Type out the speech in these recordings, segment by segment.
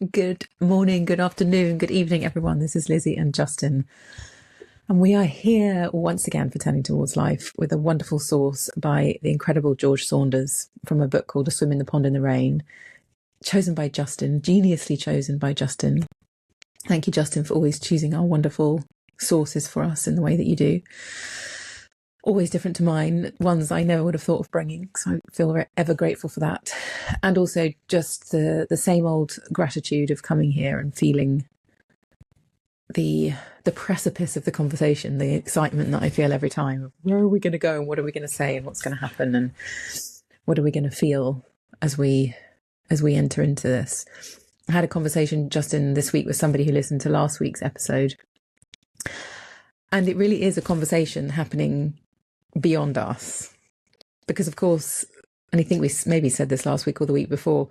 Good morning, good afternoon, good evening, everyone. This is Lizzie and Justin. And we are here once again for Turning Towards Life with a wonderful source by the incredible George Saunders from a book called A Swim in the Pond in the Rain, chosen by Justin, geniusly chosen by Justin. Thank you, Justin, for always choosing our wonderful sources for us in the way that you do. Always different to mine, ones I never would have thought of bringing, so I feel ever grateful for that. And also just the same old gratitude of coming here and feeling the precipice of the conversation, the excitement that I feel every time. Where are we going to go and what are we going to say and what's going to happen and what are we going to feel as we enter into this? I had a conversation, Justin, this week with somebody who listened to last week's episode. And it really is a conversation happening beyond us. Because, of course, and I think we maybe said this last week or the week before,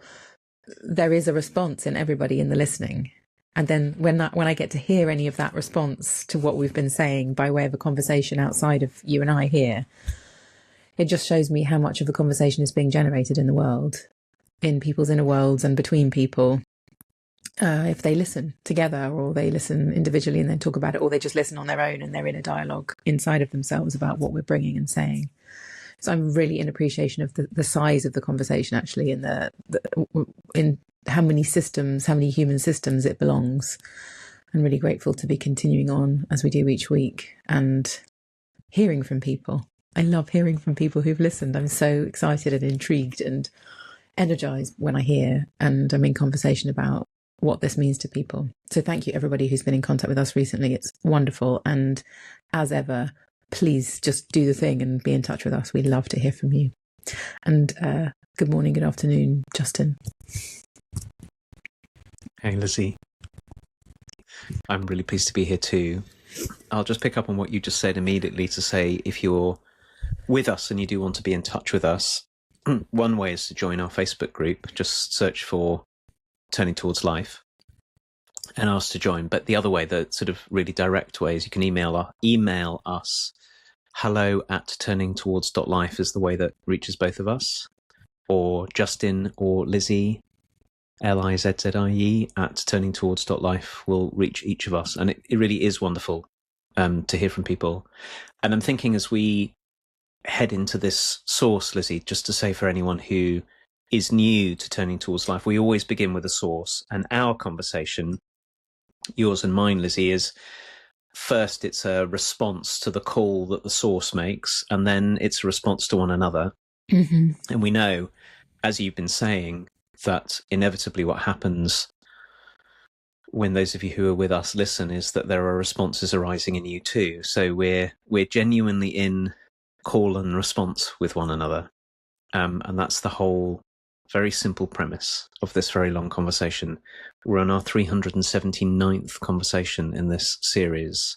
there is a response in everybody in the listening. And then when I get to hear any of that response to what we've been saying by way of a conversation outside of you and I here, it just shows me how much of a conversation is being generated in the world, in people's inner worlds and between people. If they listen together or they listen individually and then talk about it, or they just listen on their own and they're in a dialogue inside of themselves about what we're bringing and saying. So I'm really in appreciation of the size of the conversation, actually, in how many systems, how many human systems it belongs. I'm really grateful to be continuing on as we do each week and hearing from people. I love hearing from people who've listened. I'm so excited and intrigued and energized when I hear and I'm in conversation about what this means to people. So thank you, everybody who's been in contact with us recently. It's wonderful. And as ever, please just do the thing and be in touch with us. We love to hear from you. And good morning, good afternoon, Justin. Hey, Lizzie. I'm really pleased to be here too. I'll just pick up on what you just said immediately to say, if you're with us and you do want to be in touch with us, one way is to join our Facebook group. Just search for Turning Towards Life and ask to join. But the other way, the sort of really direct way, is you can email us. hello@turningtowards.life is the way that reaches both of us, or Justin or Lizzie, LIZZIE @turningtowards.life will reach each of us. And it really is wonderful to hear from people. And I'm thinking as we head into this source, Lizzie, just to say for anyone who is new to Turning Towards Life, we always begin with a source. And our conversation, yours and mine, Lizzie, is first it's a response to the call that the source makes, and then it's a response to one another. Mm-hmm. And we know, as you've been saying, that inevitably what happens when those of you who are with us listen is that there are responses arising in you too. So we're genuinely in call and response with one another. And that's the whole very simple premise of this very long conversation. We're on our 379th conversation in this series,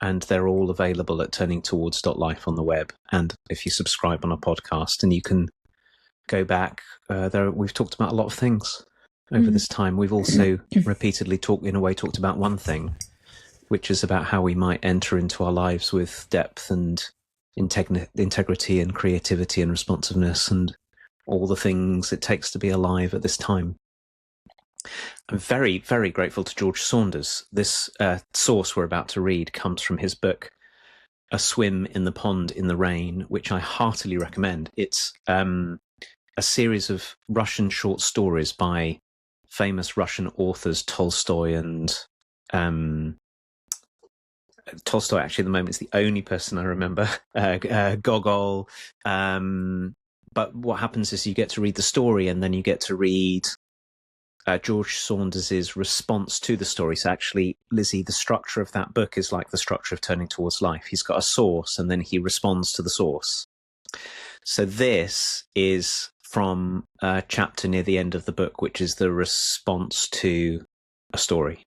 and they're all available at turningtowards.life on the web. And if you subscribe on a podcast, and you can go back, we've talked about a lot of things over this time. We've also repeatedly talked about one thing, which is about how we might enter into our lives with depth and integrity and creativity and responsiveness and all the things it takes to be alive at this time. I'm very, very grateful to George Saunders. This source we're about to read comes from his book, A Swim in the Pond in the Rain, which I heartily recommend. It's a series of Russian short stories by famous Russian authors Tolstoy and Tolstoy, actually, at the moment, is the only person I remember, Gogol. But what happens is you get to read the story and then you get to read George Saunders' response to the story. So actually, Lizzie, the structure of that book is like the structure of Turning Towards Life. He's got a source and then he responds to the source. So this is from a chapter near the end of the book, which is the response to a story.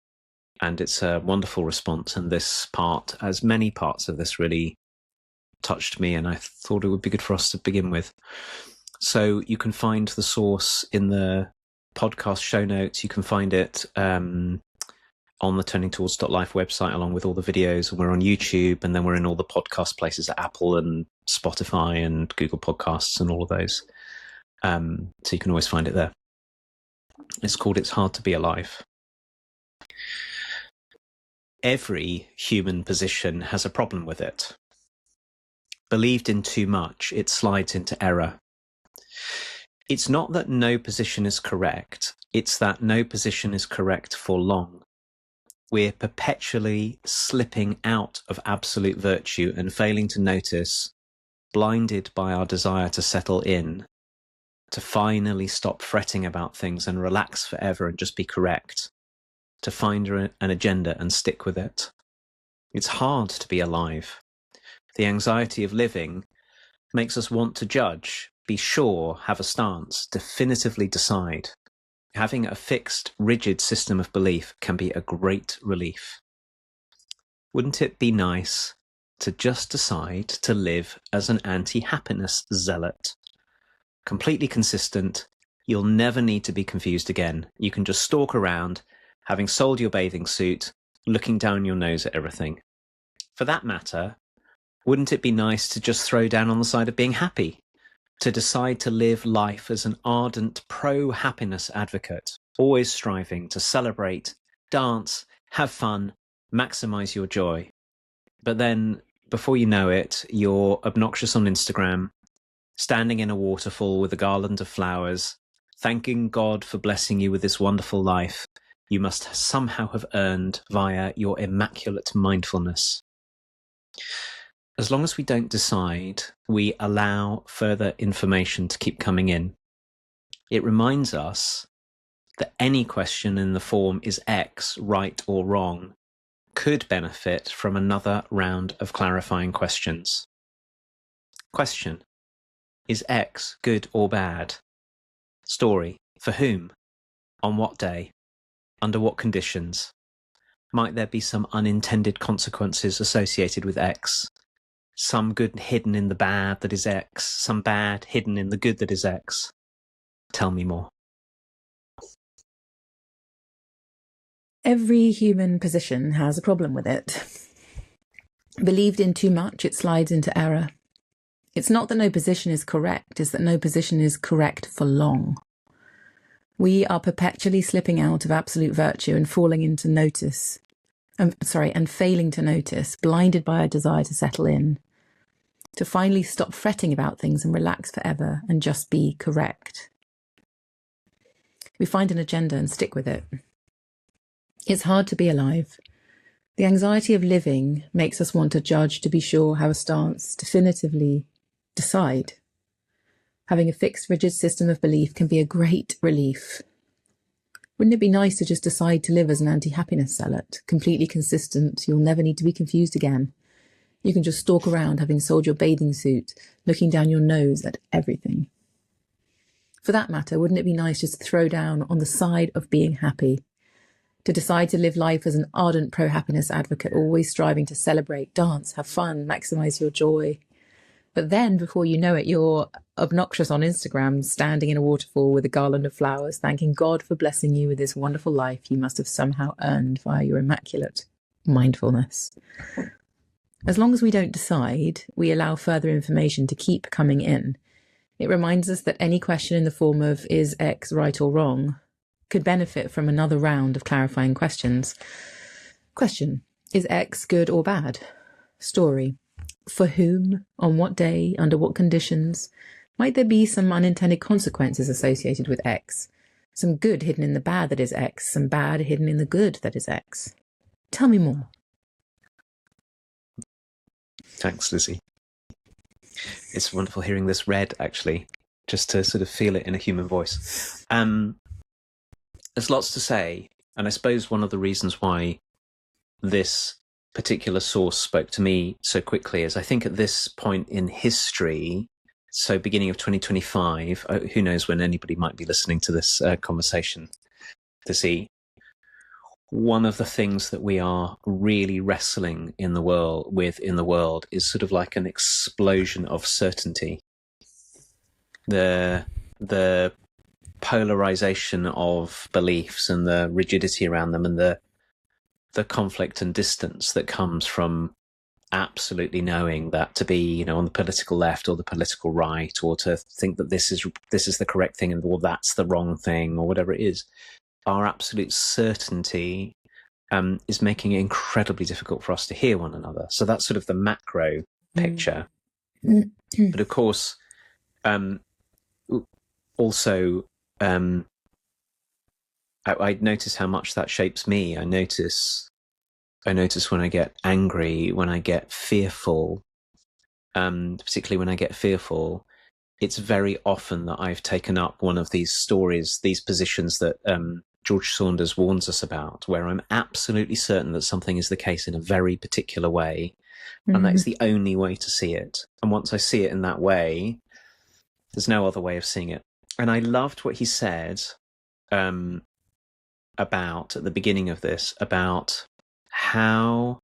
And it's a wonderful response. And this part, as many parts of this, really touched me. And I thought it would be good for us to begin with. So you can find the source in the podcast show notes. You can find it on the turningtowards.life website, along with all the videos. And we're on YouTube, and then we're in all the podcast places at Apple and Spotify and Google Podcasts and all of those. So you can always find it there. It's called It's Hard to Be Alive. Every human position has a problem with it. Believed in too much, it slides into error. It's not that no position is correct, it's that no position is correct for long. We're perpetually slipping out of absolute virtue and failing to notice, blinded by our desire to settle in, to finally stop fretting about things and relax forever and just be correct, to find an agenda and stick with it. It's hard to be alive. The anxiety of living makes us want to judge, be sure, have a stance, definitively decide. Having a fixed, rigid system of belief can be a great relief. Wouldn't it be nice to just decide to live as an anti-happiness zealot? Completely consistent, you'll never need to be confused again. You can just stalk around, having sold your bathing suit, looking down your nose at everything. For that matter, wouldn't it be nice to just throw down on the side of being happy? To decide to live life as an ardent pro-happiness advocate, always striving to celebrate, dance, have fun, maximize your joy. But then, before you know it, you're obnoxious on Instagram, standing in a waterfall with a garland of flowers, thanking God for blessing you with this wonderful life you must somehow have earned via your immaculate mindfulness. As long as we don't decide, we allow further information to keep coming in. It reminds us that any question in the form "is X right or wrong?" could benefit from another round of clarifying questions. Question: is X good or bad? Story: for whom? On what day? Under what conditions? Might there be some unintended consequences associated with X? Some good hidden in the bad that is X, some bad hidden in the good that is X. Tell me more. Every human position has a problem with it. Believed in too much, it slides into error. It's not that no position is correct, it's that no position is correct for long. We are perpetually slipping out of absolute virtue and falling into notice, and failing to notice, blinded by our desire to settle in, to finally stop fretting about things and relax forever and just be correct. We find an agenda and stick with it. It's hard to be alive. The anxiety of living makes us want to judge, to be sure, have a stance, definitively decide. Having a fixed, rigid system of belief can be a great relief. Wouldn't it be nice to just decide to live as an anti-happiness zealot, completely consistent? You'll never need to be confused again. You can just stalk around, having sold your bathing suit, looking down your nose at everything. For that matter, wouldn't it be nice just to throw down on the side of being happy? To decide to live life as an ardent pro-happiness advocate, always striving to celebrate, dance, have fun, maximize your joy. But then, before you know it, you're obnoxious on Instagram, standing in a waterfall with a garland of flowers, thanking God for blessing you with this wonderful life you must have somehow earned via your immaculate mindfulness. As long as we don't decide, we allow further information to keep coming in. It reminds us that any question in the form of "is X right or wrong?" could benefit from another round of clarifying questions. Question: is X good or bad? Story: for whom? On what day? Under what conditions? Might there be some unintended consequences associated with X? Some good hidden in the bad that is X, some bad hidden in the good that is X. Tell me more. Thanks, Lizzie. It's wonderful hearing this read, actually, just to sort of feel it in a human voice. There's lots to say, and I suppose one of the reasons why this particular source spoke to me so quickly is I think at this point in history, so beginning of 2025, who knows when anybody might be listening to this conversation, to see one of the things that we are really wrestling in the world is sort of like an explosion of certainty. The polarization of beliefs and the rigidity around them and the conflict and distance that comes from absolutely knowing that to be, you know, on the political left or the political right, or to think that this is the correct thing or that's the wrong thing or whatever it is, our absolute certainty is making it incredibly difficult for us to hear one another. So that's sort of the macro picture. But of course, also, I notice how much that shapes me. I notice when I get angry, when I get fearful, particularly when I get fearful, it's very often that I've taken up one of these stories, these positions that George Saunders warns us about, where I'm absolutely certain that something is the case in a very particular way, and that is the only way to see it. And once I see it in that way, there's no other way of seeing it. And I loved what he said about, at the beginning of this, about how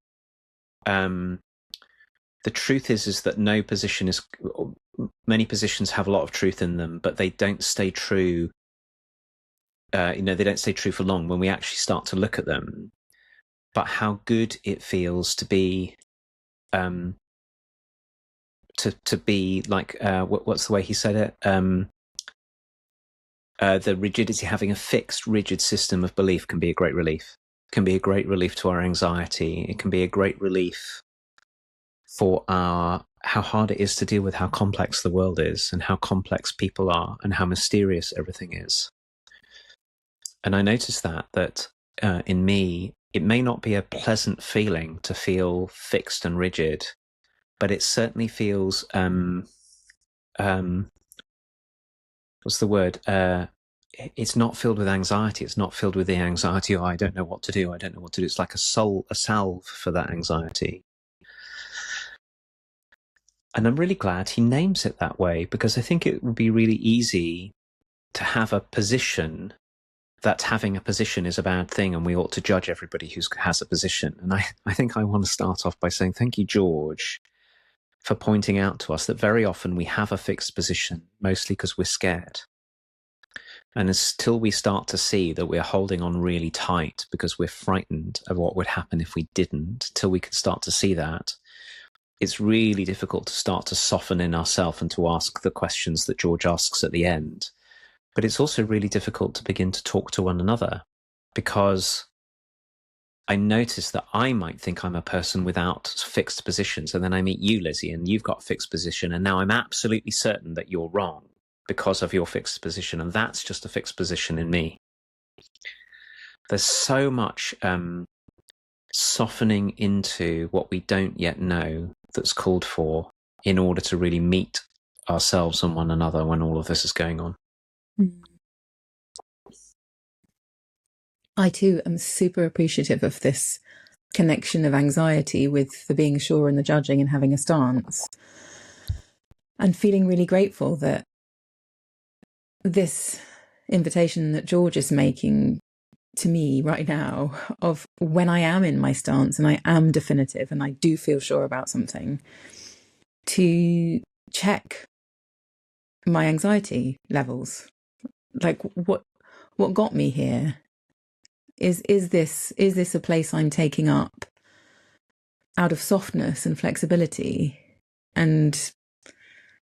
the truth is that no position is, many positions have a lot of truth in them, but they don't stay true. They don't stay true for long when we actually start to look at them. But how good it feels to be, to be like, what's the way he said it? The rigidity, having a fixed, rigid system of belief can be a great relief. Can be a great relief to our anxiety. It can be a great relief for how hard it is to deal with how complex the world is and how complex people are and how mysterious everything is. And I noticed that in me, it may not be a pleasant feeling to feel fixed and rigid, but it certainly feels, what's the word? It's not filled with anxiety. It's not filled with the anxiety, oh, I don't know what to do. I don't know what to do. It's like a salve for that anxiety. And I'm really glad he names it that way, because I think it would be really easy to have a position that having a position is a bad thing and we ought to judge everybody who has a position. And I think I want to start off by saying thank you, George, for pointing out to us that very often we have a fixed position, mostly because we're scared. And until we start to see that we're holding on really tight because we're frightened of what would happen if we didn't, till we can start to see that, it's really difficult to start to soften in ourselves and to ask the questions that George asks at the end. But it's also really difficult to begin to talk to one another, because I notice that I might think I'm a person without fixed positions, and then I meet you, Lizzie, and you've got a fixed position, and now I'm absolutely certain that you're wrong because of your fixed position, and that's just a fixed position in me. There's so much softening into what we don't yet know that's called for in order to really meet ourselves and one another when all of this is going on. I too am super appreciative of this connection of anxiety with the being sure and the judging and having a stance, and feeling really grateful that this invitation that George is making to me right now, of when I am in my stance and I am definitive and I do feel sure about something, to check my anxiety levels. Like, what got me here? Is this a place I'm taking up out of softness and flexibility and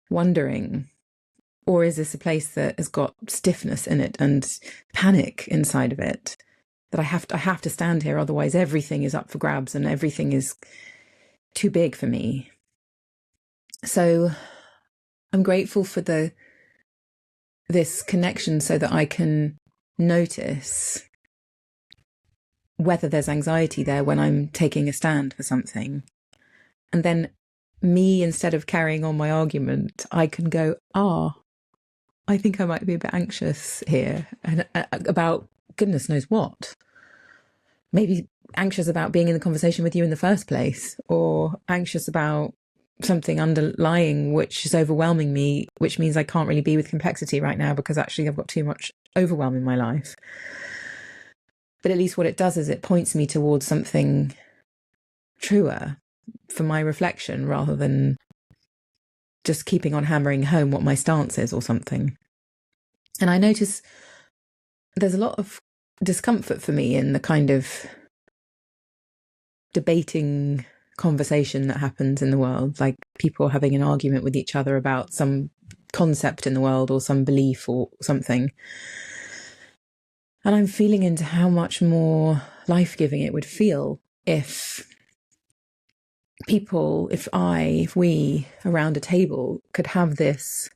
wondering, or is this a place that has got stiffness in it and panic inside of it, that I have to stand here, otherwise everything is up for grabs and everything is too big for me? So I'm grateful for this connection, so that I can notice whether there's anxiety there when I'm taking a stand for something. And then me, instead of carrying on my argument, I can go, I think I might be a bit anxious here, and about goodness knows what. Maybe anxious about being in the conversation with you in the first place, or anxious about something underlying which is overwhelming me, which means I can't really be with complexity right now because actually I've got too much overwhelm in my life. But at least what it does is it points me towards something truer for my reflection, rather than just keeping on hammering home what my stance is or something. And I notice there's a lot of discomfort for me in the kind of debating conversation that happens in the world, like people having an argument with each other about some concept in the world or some belief or something. And I'm feeling into how much more life-giving it would feel if we around a table could have this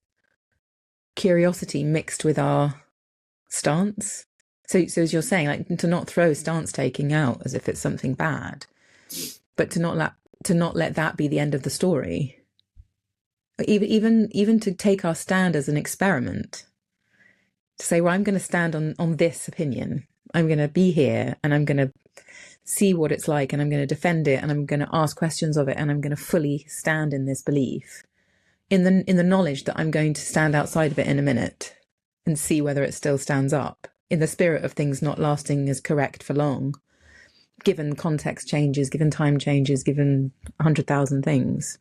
curiosity mixed with our stance. So as you're saying, like, to not throw stance taking out as if it's something bad, but to not let that be the end of the story. Even to take our stand as an experiment. To say, well, I'm going to stand on this opinion. I'm going to be here and I'm going to see what it's like and I'm going to defend it and I'm going to ask questions of it and I'm going to fully stand in this belief in the knowledge that I'm going to stand outside of it in a minute and see whether it still stands up, in the spirit of things not lasting as correct for long, given context changes, given time changes, given 100,000 things.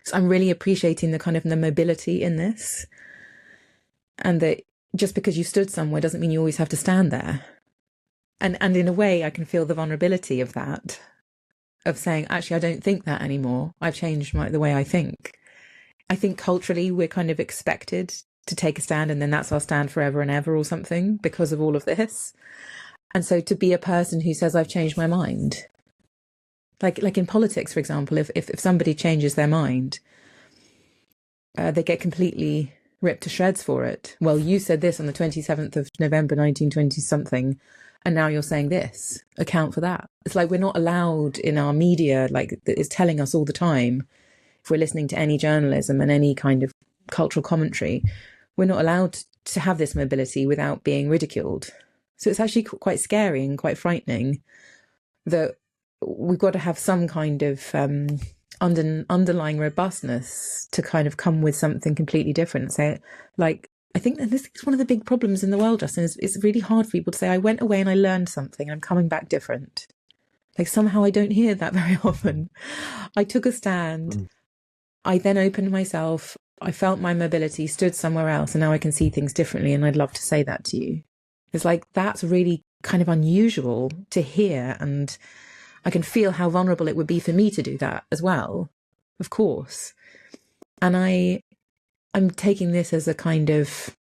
So I'm really appreciating the kind of the mobility in this. And that just because you stood somewhere doesn't mean you always have to stand there. And in a way, I can feel the vulnerability of that, of saying, actually, I don't think that anymore. I've changed the way I think. I think culturally, we're kind of expected to take a stand and then that's our stand forever and ever or something because of all of this. And so to be a person who says, I've changed my mind, like in politics, for example, if somebody changes their mind, they get completely ripped to shreds for it. Well, you said this on the 27th of November, 1920 something, and now you're saying this. Account for that. It's like we're not allowed in our media, like that is telling us all the time, if we're listening to any journalism and any kind of cultural commentary, we're not allowed to have this mobility without being ridiculed. So it's actually quite scary and quite frightening that we've got to have some kind of underlying robustness to kind of come with something completely different. So, like, I think that this is one of the big problems in the world, Justin, is it's really hard for people to say, I went away and I learned something and I'm coming back different. Like, somehow I don't hear that very often. I took a stand. I then opened myself. I felt my mobility, stood somewhere else, and now I can see things differently. And I'd love to say that to you. It's like, that's really kind of unusual to hear. And I can feel how vulnerable it would be for me to do that as well, of course. And I'm taking this as a kind of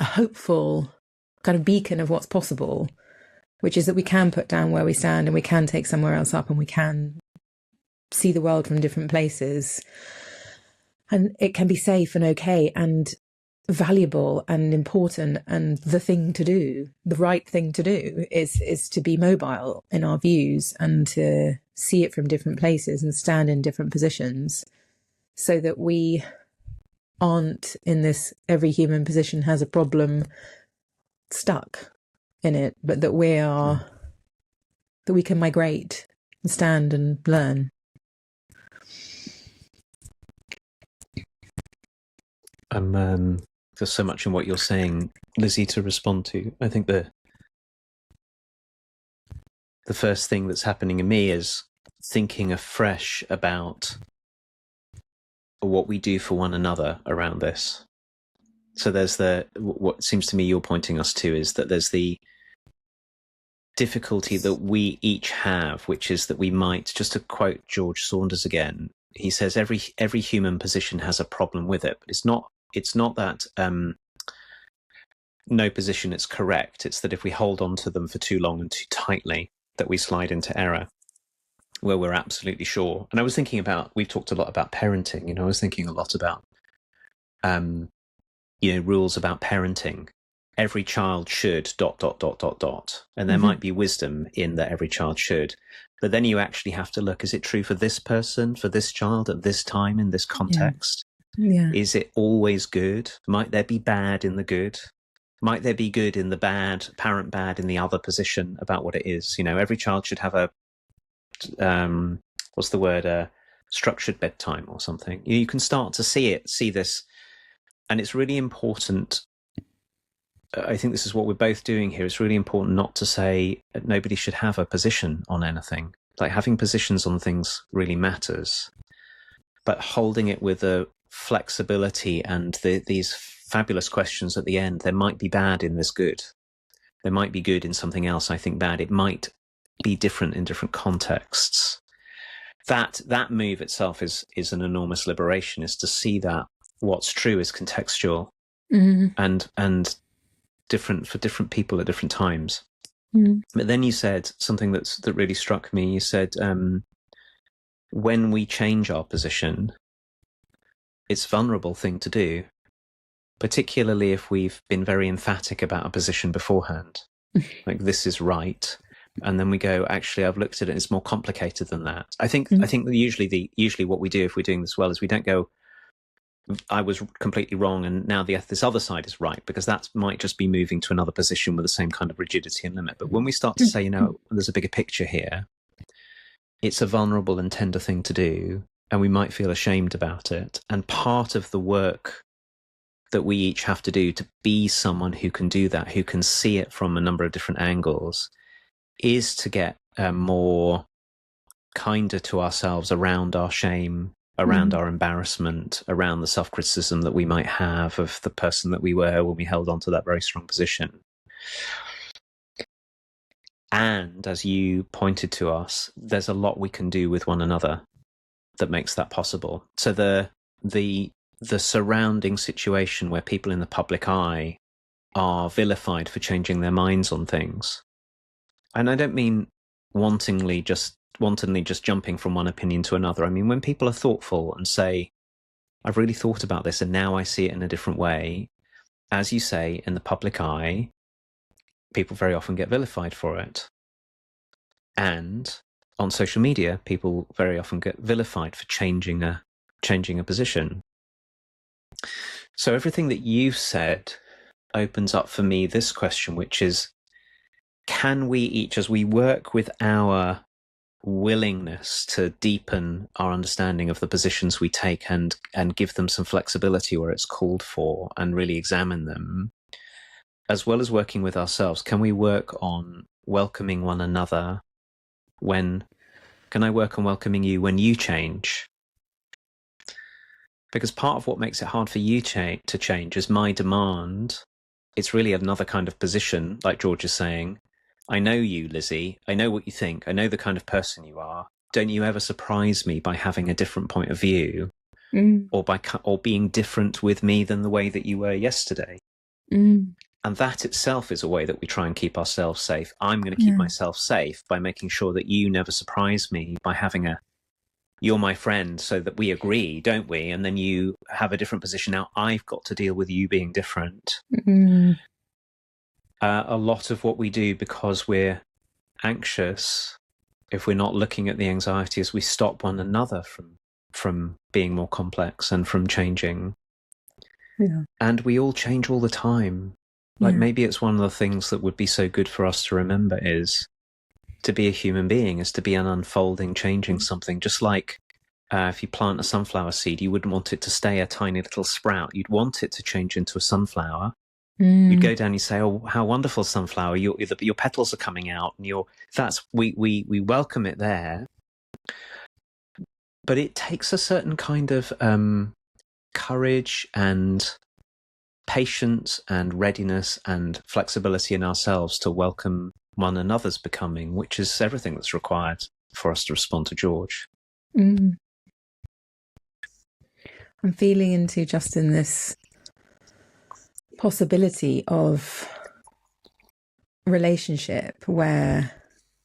a hopeful kind of beacon of what's possible, which is that we can put down where we stand and we can take somewhere else up and we can see the world from different places. And it can be safe and okay and valuable and important, and the thing to do, the right thing to do is to be mobile in our views and to see it from different places and stand in different positions so that we aren't in this every human position has a problem stuck in it, but that we can migrate and stand and learn. There's so much in what you're saying, Lizzie, to respond to. I think the first thing that's happening in me is thinking afresh about what we do for one another around this. So there's what seems to me you're pointing us to is that there's the difficulty that we each have, which is that we might, just to quote George Saunders again, he says every human position has a problem with it, but it's not that no position is correct. It's that if we hold on to them for too long and too tightly, that we slide into error where we're absolutely sure. And I was thinking about, we've talked a lot about parenting, I was thinking a lot about, rules about parenting. Every child should ... And there might be wisdom in that every child should. But then you actually have to look, is it true for this person, for this child at this time, in this context? Yeah. Is it always good? Might there be bad in the good? Might there be good in the bad, apparent bad in the other position about what it is? Every child should have a, structured bedtime or something. You can start to see this. And it's really important. I think this is what we're both doing here. It's really important not to say nobody should have a position on anything. Like, having positions on things really matters, but holding it with a flexibility and these fabulous questions at the end. There might be bad in this good. There might be good in something else I think bad. It might be different in different contexts. That move itself is an enormous liberation, is to see that what's true is contextual and different for different people at different times. But then you said something that really struck me. You said, when we change our position, it's a vulnerable thing to do, particularly if we've been very emphatic about a position beforehand, like this is right. And then we go, actually, I've looked at it, it's more complicated than that. I think usually what we do if we're doing this well is we don't go, I was completely wrong and now this other side is right, because that might just be moving to another position with the same kind of rigidity and limit. But when we start to say, there's a bigger picture here, it's a vulnerable and tender thing to do, and we might feel ashamed about it. And part of the work that we each have to do to be someone who can do that, who can see it from a number of different angles, is to get more kinder to ourselves around our shame, around our embarrassment, around the self-criticism that we might have of the person that we were when we held on to that very strong position. And as you pointed to us, there's a lot we can do with one another that makes that possible. So the surrounding situation where people in the public eye are vilified for changing their minds on things, and I don't mean wantonly just jumping from one opinion to another. I mean, when people are thoughtful and say, I've really thought about this and now I see it in a different way, as you say, in the public eye, people very often get vilified for it. And on social media, people very often get vilified for changing a position. So everything that you've said opens up for me this question, which is, can we each, as we work with our willingness to deepen our understanding of the positions we take and give them some flexibility where it's called for and really examine them, as well as working with ourselves, can we work on welcoming one another? Can I work on welcoming you when you change? Because part of what makes it hard for you to change is my demand. It's really another kind of position, like George is saying. I know you, Lizzie. I know what you think. I know the kind of person you are. Don't you ever surprise me by having a different point of view, or being different with me than the way that you were yesterday. And that itself is a way that we try and keep ourselves safe. I'm going to keep myself safe by making sure that you never surprise me by having you're my friend, so that we agree, don't we? And then you have a different position. Now I've got to deal with you being different. A lot of what we do because we're anxious, if we're not looking at the anxiety, is we stop one another from being more complex and from changing. And we all change all the time. Like maybe it's one of the things that would be so good for us to remember is to be a human being is to be an unfolding, changing something. Just like if you plant a sunflower seed, you wouldn't want it to stay a tiny little sprout. You'd want it to change into a sunflower. You'd go down and you say, oh, how wonderful, sunflower, your petals are coming out, and we welcome it there. But it takes a certain kind of courage and patience and readiness and flexibility in ourselves to welcome one another's becoming, which is everything that's required for us to respond to George. I'm feeling into, Justin, this possibility of relationship where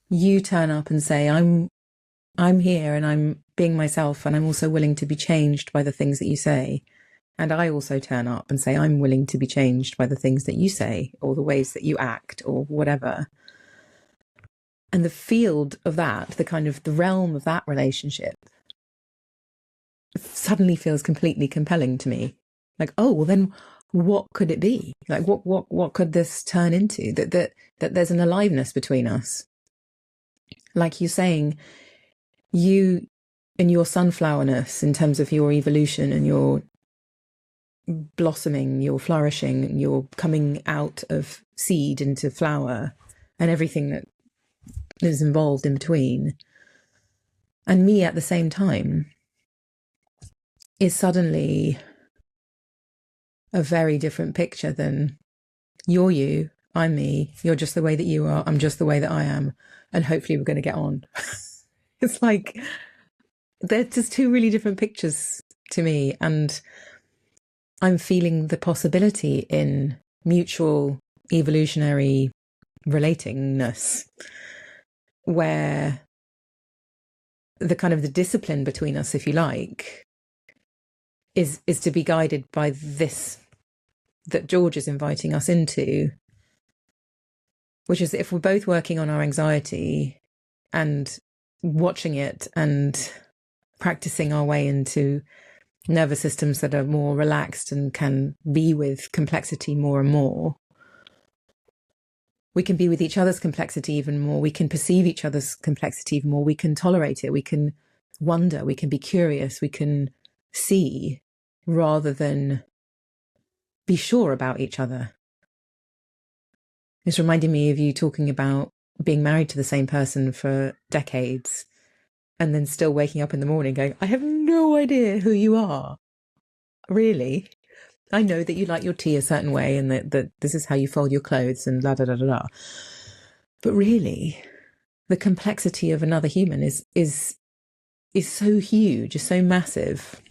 you turn up and say, I'm here and I'm being myself, and I'm also willing to be changed by the things that you say. And I also turn up and say, I'm willing to be changed by the things that you say, or the ways that you act, or whatever. And the field of that, the realm of that relationship suddenly feels completely compelling to me. Like, oh, well then what could it be? Like, what could this turn into? That there's an aliveness between us. Like you're saying, you and your sunflowerness in terms of your evolution and your blossoming, your flourishing, your coming out of seed into flower, and everything that is involved in between, and me at the same time, is suddenly a very different picture than you're you I'm me, you're just the way that you are, I'm just the way that I am, and hopefully we're going to get on. It's like they're just two really different pictures to me, and I'm feeling the possibility in mutual evolutionary relatingness, where the kind of the discipline between us, if you like, is to be guided by this that George is inviting us into, which is if we're both working on our anxiety and watching it and practicing our way into nervous systems that are more relaxed and can be with complexity more and more, we can be with each other's complexity even more. We can perceive each other's complexity even more. We can tolerate it. We can wonder. We can be curious. We can see rather than be sure about each other. It's reminding me of you talking about being married to the same person for decades and then still waking up in the morning going, I have no idea who you are. Really? I know that you like your tea a certain way and that this is how you fold your clothes and la da da da da. But really, the complexity of another human is so huge, is so massive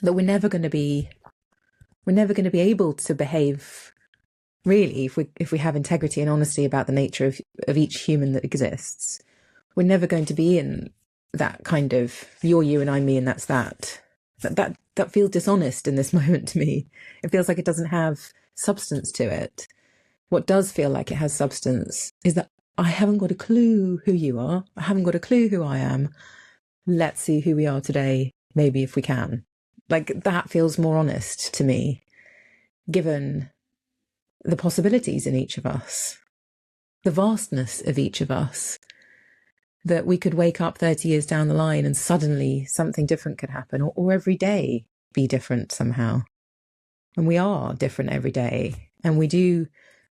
that we're never going to be able to behave really if we have integrity and honesty about the nature of each human that exists. We're never going to be in that kind of you're you and I'm me and that's that. That feels dishonest in this moment to me. It feels like it doesn't have substance to it. What does feel like it has substance is that I haven't got a clue who you are. I haven't got a clue who I am. Let's see who we are today, maybe if we can. Like that feels more honest to me, given the possibilities in each of us, the vastness of each of us, that we could wake up 30 years down the line and suddenly something different could happen, or every day be different somehow. And we are different every day. And we do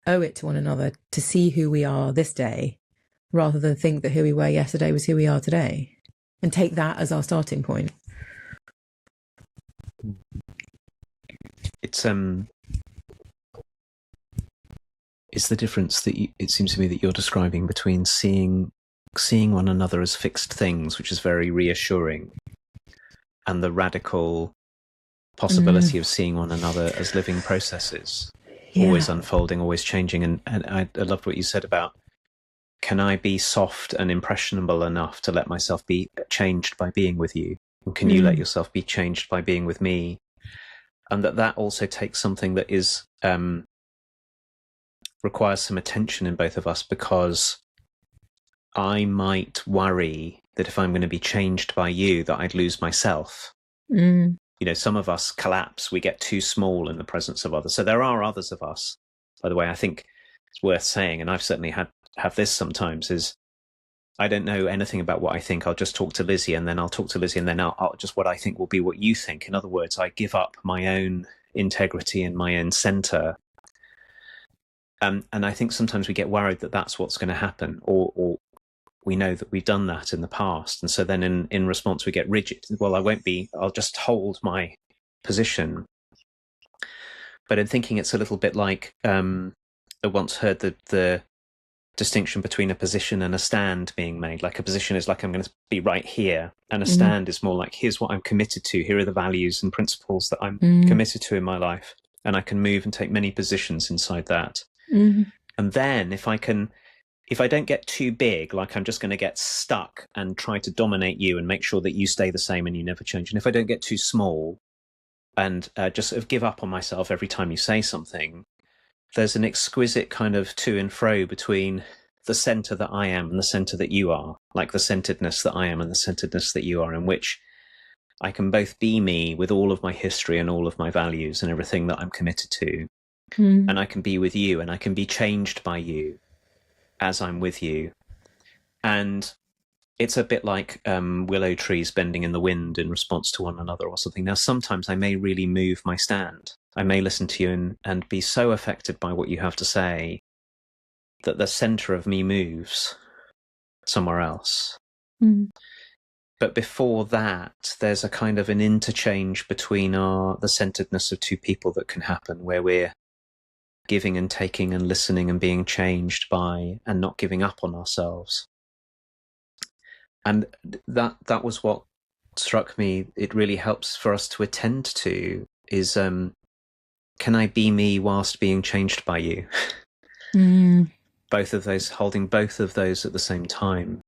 owe it to one another to see who we are this day, rather than think that who we were yesterday was who we are today, and take that as our starting point. It's the difference that it seems to me that you're describing between seeing one another as fixed things, which is very reassuring, and the radical possibility of seeing one another as living processes, always unfolding, always changing. And I loved what you said about, can I be soft and impressionable enough to let myself be changed by being with you? And can you let yourself be changed by being with me? And that also takes something that is requires some attention in both of us, because I might worry that if I'm going to be changed by you, that I'd lose myself. You know, some of us collapse. We get too small in the presence of others. So there are others of us, by the way. I think it's worth saying, and I've certainly have this sometimes, is I don't know anything about what I think. I'll just talk to Lizzie, and then I'll talk to Lizzie, and then I'll just what I think will be what you think. In other words, I give up my own integrity and my own center. And I think sometimes we get worried that that's what's going to happen, or we know that we've done that in the past. And so then in response, we get rigid. Well, I'll just hold my position. But in thinking, it's a little bit like, I once heard the distinction between a position and a stand being made. Like a position is like, I'm going to be right here. And a stand is more like, here's what I'm committed to. Here are the values and principles that I'm committed to in my life. And I can move and take many positions inside that. And then if I don't get too big, like I'm just going to get stuck and try to dominate you and make sure that you stay the same and you never change. And if I don't get too small and just sort of give up on myself every time you say something, there's an exquisite kind of to and fro between the center that I am and the center that you are, like the centeredness that I am and the centeredness that you are, in which I can both be me with all of my history and all of my values and everything that I'm committed to. And I can be with you, and I can be changed by you as I'm with you. And it's a bit like willow trees bending in the wind in response to one another or something. Now, sometimes I may really move my stand. I may listen to you and be so affected by what you have to say that the center of me moves somewhere else. But before that, there's a kind of an interchange between the centeredness of two people that can happen, where we're giving and taking and listening and being changed by, and not giving up on ourselves. And that was what struck me. It really helps for us to attend to is, can I be me whilst being changed by you? Both of those, holding both of those at the same time.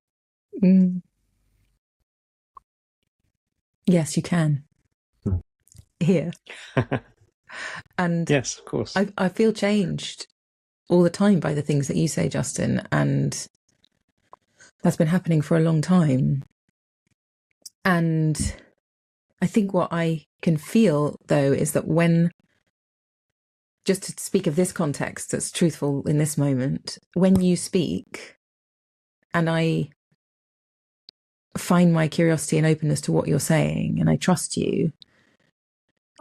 Yes, you can. Here. And yes, of course. I feel changed all the time by the things that you say, Justin, and that's been happening for a long time. And I think what I can feel, though, is that when, just to speak of this context that's truthful in this moment, when you speak and I find my curiosity and openness to what you're saying and I trust you,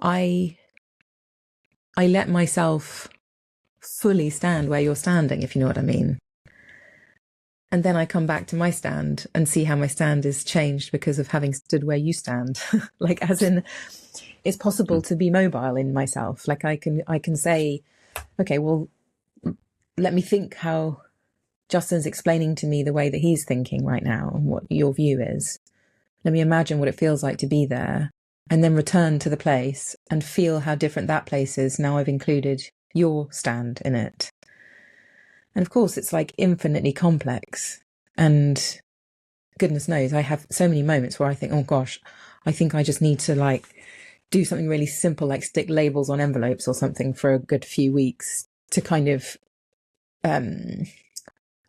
I let myself fully stand where you're standing, if you know what I mean. And then I come back to my stand and see how my stand is changed because of having stood where you stand. Like, as in, it's possible to be mobile in myself. Like, I can say, okay, well, let me think how Justin's explaining to me the way that he's thinking right now and what your view is. Let me imagine what it feels like to be there, and then return to the place and feel how different that place is now I've included your stand in it. And of course, it's like infinitely complex. And goodness knows, I have so many moments where I think, oh gosh, I think I just need to like do something really simple, like stick labels on envelopes or something for a good few weeks to kind of, I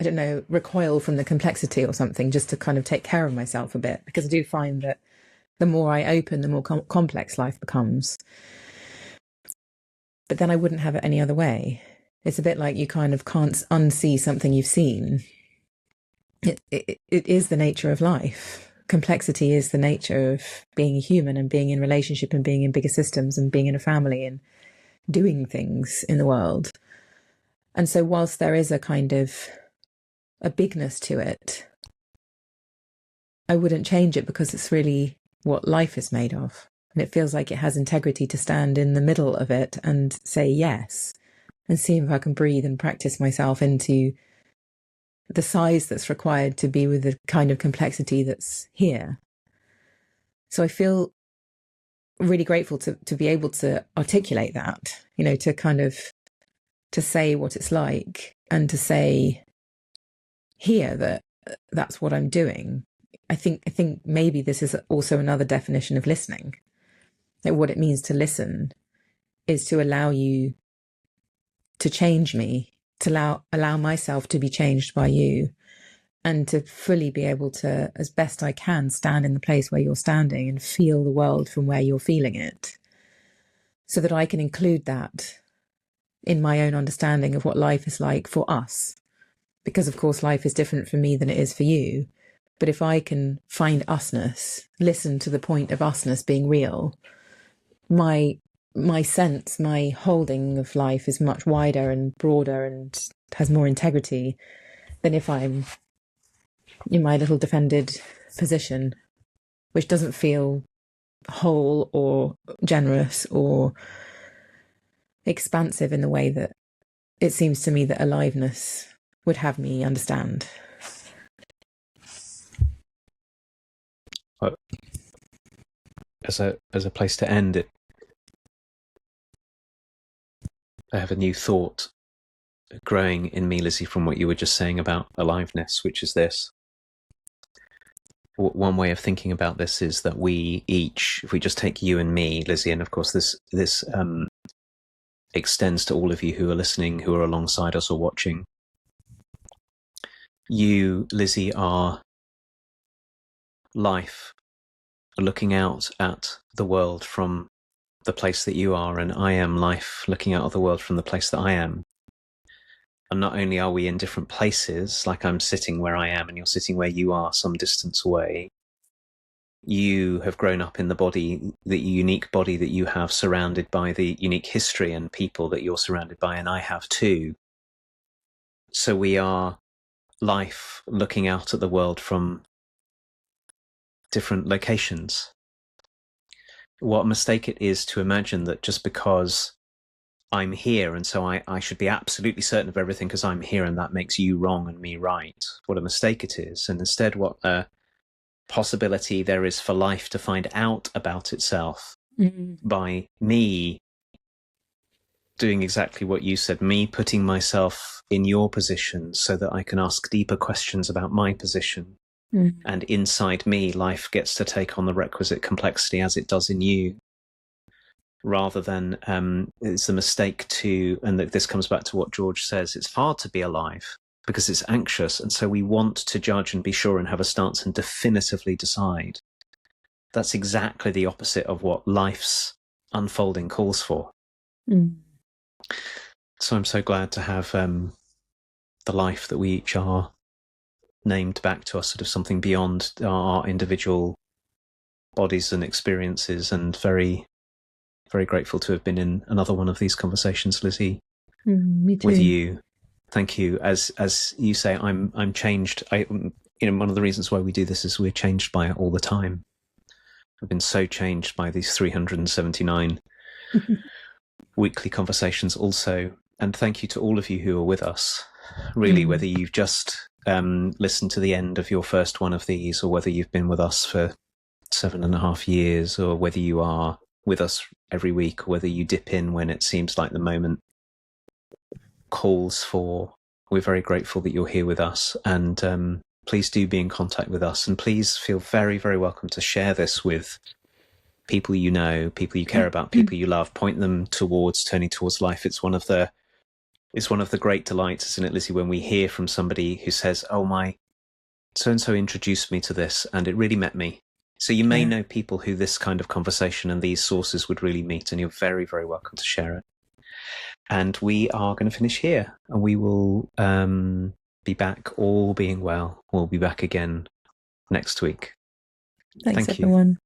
don't know, recoil from the complexity or something, just to kind of take care of myself a bit. Because I do find that the more I open, the more complex life becomes. But then I wouldn't have it any other way. It's a bit like you kind of can't unsee something you've seen. It is the nature of life. Complexity is the nature of being a human and being in relationship and being in bigger systems and being in a family and doing things in the world. And so whilst there is a kind of a bigness to it, I wouldn't change it because it's really what life is made of. And it feels like it has integrity to stand in the middle of it and say yes, and see if I can breathe and practice myself into the size that's required to be with the kind of complexity that's here. So I feel really grateful to be able to articulate that, you know, to kind of, to say what it's like and to say here that that's what I'm doing. I think maybe this is also another definition of listening. Like, what it means to listen is to allow you to change me, to allow myself to be changed by you, and to fully be able to, as best I can, stand in the place where you're standing and feel the world from where you're feeling it, so that I can include that in my own understanding of what life is like for us. Because, of course, life is different for me than it is for you. But if I can find usness, listen to the point of usness being real, my sense, my holding of life is much wider and broader and has more integrity than if I'm in my little defended position, which doesn't feel whole or generous or expansive in the way that it seems to me that aliveness would have me understand. But as a place to end it, I have a new thought growing in me, Lizzie, from what you were just saying about aliveness, which is this. One way of thinking about this is that we each, if we just take you and me, Lizzie, and of course this extends to all of you who are listening, who are alongside us or watching. You, Lizzie, are life looking out at the world from the place that you are, and I am life looking out at the world from the place that I am. And not only are we in different places, like I'm sitting where I am and you're sitting where you are some distance away, you have grown up in the body, the unique body that you have, surrounded by the unique history and people that you're surrounded by, and I have too. So we are life looking out at the world from different locations. What a mistake it is to imagine that just because I'm here, and so I should be absolutely certain of everything because I'm here, and that makes you wrong and me right. What a mistake it is. And instead, what a possibility there is for life to find out about itself by me doing exactly what you said, me putting myself in your position so that I can ask deeper questions about my position. And inside me, life gets to take on the requisite complexity as it does in you, rather than it's a mistake to, and this comes back to what George says, it's hard to be alive because it's anxious. And so we want to judge and be sure and have a stance and definitively decide. That's exactly the opposite of what life's unfolding calls for. So I'm so glad to have the life that we each are named back to us, sort of something beyond our individual bodies and experiences, and very, very grateful to have been in another one of these conversations, Lizzie, Me too. with you. Thank you. As you say, I'm changed. One of the reasons why we do this is we're changed by it all the time. I've been so changed by these 379 weekly conversations also. And thank you to all of you who are with us. Really, whether you've just listened to the end of your first one of these, or whether you've been with us for 7.5 years, or whether you are with us every week, or whether you dip in when it seems like the moment calls for, we're very grateful that you're here with us. And please do be in contact with us, and please feel very, very welcome to share this with people you know, people you care about, people you love. Point them towards Turning Towards Life. It's one of the great delights, isn't it, Lizzie, when we hear from somebody who says, oh, my so-and-so introduced me to this and it really met me. So you may know people who this kind of conversation and these sources would really meet, and you're very, very welcome to share it. And we are going to finish here, and we will be back, all being well. We'll be back again next week. Thanks everyone.